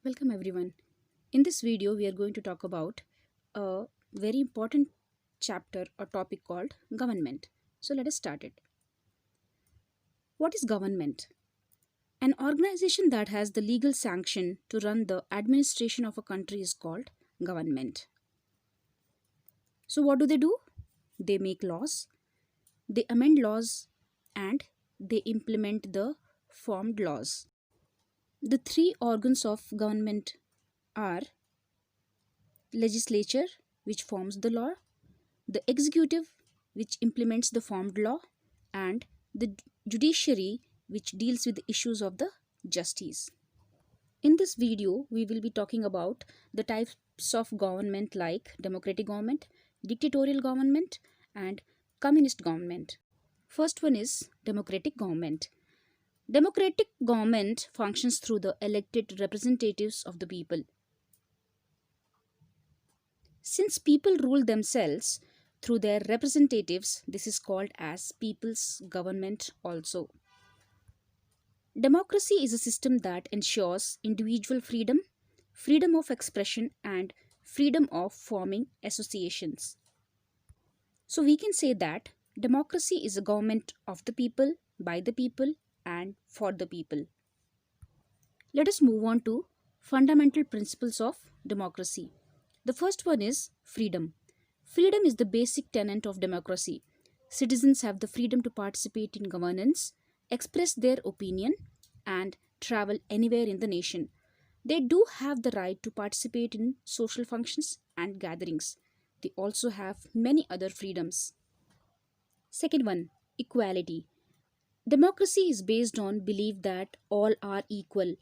Welcome everyone. In this video, we are going to talk about a very important chapter or topic called government. So let us start it. What is government? An organization that has the legal sanction to run the administration of a country is called government. So what do? They make laws, they amend laws, and they implement the formed laws. The three organs of government are legislature, which forms the law, the executive, which implements the formed law, and the judiciary, which deals with the issues of the justice. In this video, we will be talking about the types of government like democratic government, dictatorial government, and communist government. First one is democratic government. Democratic government functions through the elected representatives of the people. Since people rule themselves through their representatives, this is called as people's government also. Democracy is a system that ensures individual freedom, freedom of expression, and freedom of forming associations. So we can say that democracy is a government of the people, by the people, and for the people. Let us move on to fundamental principles of democracy. The first one is freedom. Freedom is the basic tenet of democracy. Citizens have the freedom to participate in governance, express their opinion, and travel anywhere in the nation. They do have the right to participate in social functions and gatherings. They also have many other freedoms. Second one, equality. Democracy is based on belief that all are equal.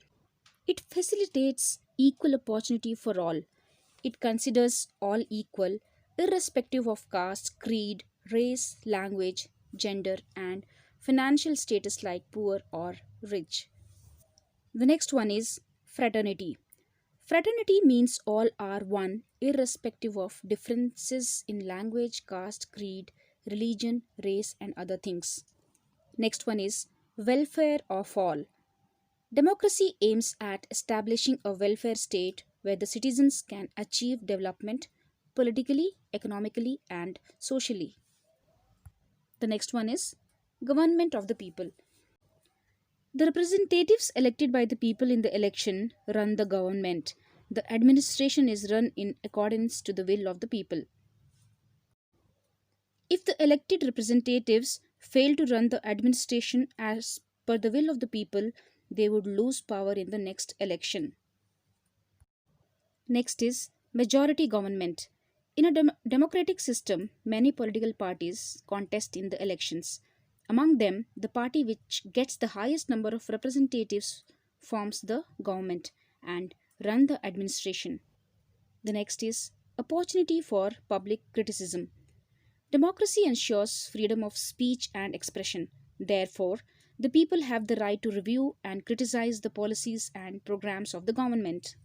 It facilitates equal opportunity for all. It considers all equal, irrespective of caste, creed, race, language, gender, and financial status like poor or rich. The next one is fraternity. Fraternity means all are one, irrespective of differences in language, caste, creed, religion, race, and other things. Next one is welfare of all. Democracy aims at establishing a welfare state where the citizens can achieve development politically, economically, and socially. The next one is government of the people. The representatives elected by the people in the election run the government. The administration is run in accordance to the will of the people. If the elected representatives fail to run the administration as per the will of the people, they would lose power in the next election. Next is majority government. In a democratic system, many political parties contest in the elections. Among them, the party which gets the highest number of representatives forms the government and run the administration. The next is opportunity for public criticism. Democracy ensures freedom of speech and expression. Therefore, the people have the right to review and criticize the policies and programs of the government.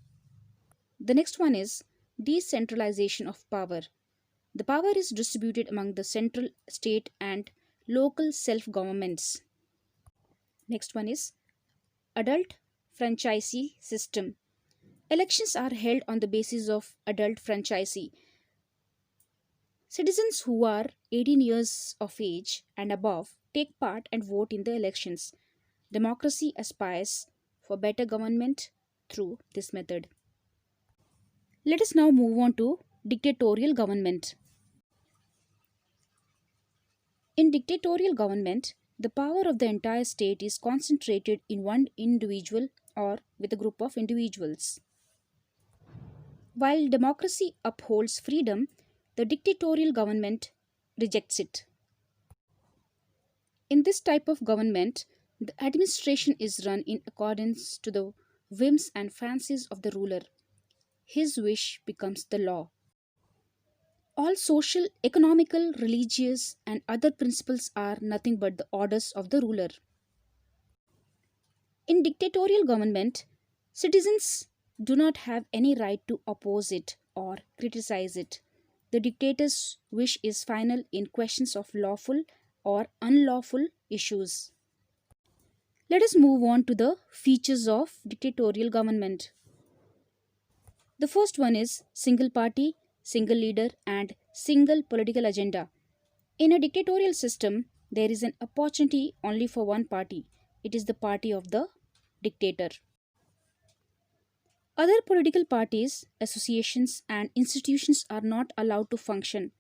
The next one is decentralization of power. The power is distributed among the central, state, and local self governments. Next one is adult franchisee system. Elections are held on the basis of adult franchisee. Citizens who are 18 years of age and above take part and vote in the elections. Democracy aspires for better government through this method. Let us now move on to dictatorial government. In dictatorial government, the power of the entire state is concentrated in one individual or with a group of individuals. While democracy upholds freedom, the dictatorial government rejects it. In this type of government, the administration is run in accordance to the whims and fancies of the ruler. His wish becomes the law. All social, economical, religious, and other principles are nothing but the orders of the ruler. In dictatorial government, citizens do not have any right to oppose it or criticize it. The dictator's wish is final in questions of lawful or unlawful issues. Let us move on to the features of dictatorial government. The first one is single party, single leader, and single political agenda. In a dictatorial system, there is an opportunity only for one party. It is the party of the dictator. Other political parties, associations, and institutions are not allowed to function.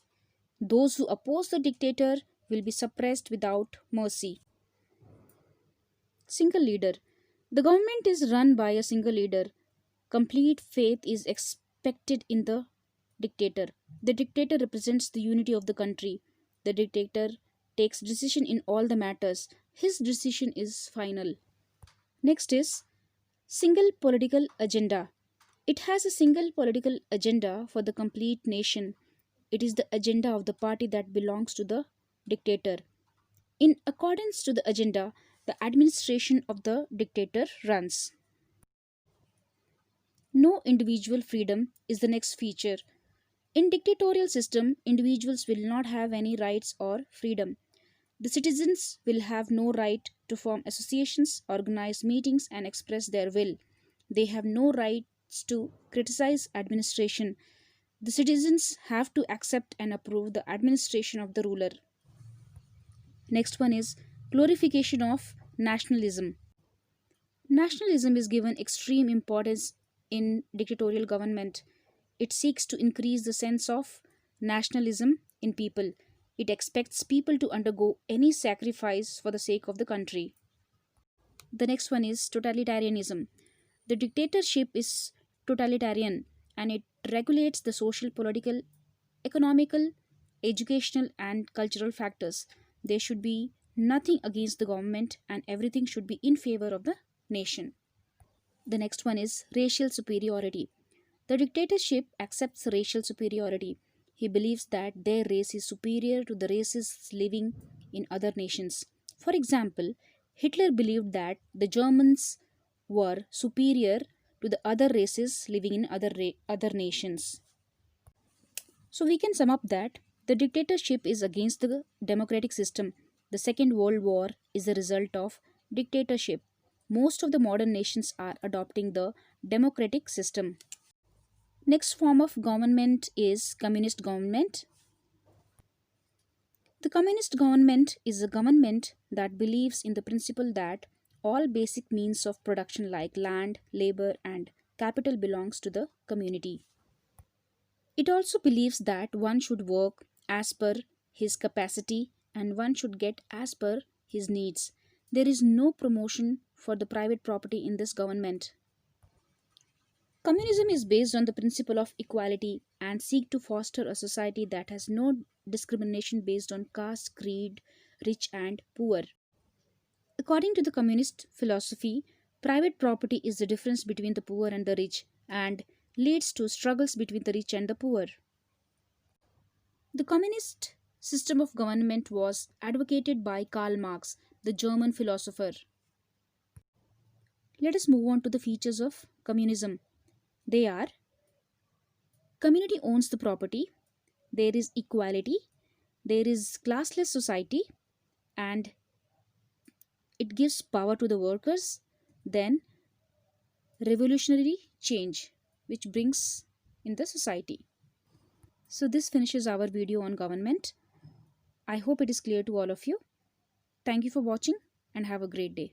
Those who oppose the dictator will be suppressed without mercy. Single leader. The government is run by a single leader. Complete faith is expected in the dictator. The dictator represents the unity of the country. The dictator takes decision in all the matters. His decision is final. Next is single political agenda. It has a single political agenda for the complete nation. It is the agenda of the party that belongs to the dictator. In accordance to the agenda, the administration of the dictator runs. No individual freedom is the next feature. In dictatorial system, individuals will not have any rights or freedom. The citizens will have no right to form associations, organize meetings, and express their will. They have no rights to criticize administration. The citizens have to accept and approve the administration of the ruler. Next one is glorification of nationalism. Nationalism is given extreme importance in dictatorial government. It seeks to increase the sense of nationalism in people. It expects people to undergo any sacrifice for the sake of the country. The next one is totalitarianism. The dictatorship is totalitarian and it regulates the social, political, economical, educational, and cultural factors. There should be nothing against the government and everything should be in favor of the nation. The next one is racial superiority. The dictatorship accepts racial superiority. He believes that their race is superior to the races living in other nations. For example, Hitler believed that the Germans were superior to the other races living in other nations. So we can sum up that the dictatorship is against the democratic system. The Second World War is the result of dictatorship. Most of the modern nations are adopting the democratic system. Next form of government is communist government. The communist government is a government that believes in the principle that all basic means of production like land, labor, and capital belongs to the community. It also believes that one should work as per his capacity and one should get as per his needs. There is no promotion for the private property in this government. Communism is based on the principle of equality and seek to foster a society that has no discrimination based on caste, creed, rich and poor. According to the communist philosophy, private property is the difference between the poor and the rich and leads to struggles between the rich and the poor. The communist system of government was advocated by Karl Marx, the German philosopher. Let us move on to the features of communism. They are: community owns the property, there is equality, there is classless society, and it gives power to the workers, then revolutionary change which brings in the society. So this finishes our video on government. I hope it is clear to all of you. Thank you for watching and have a great day.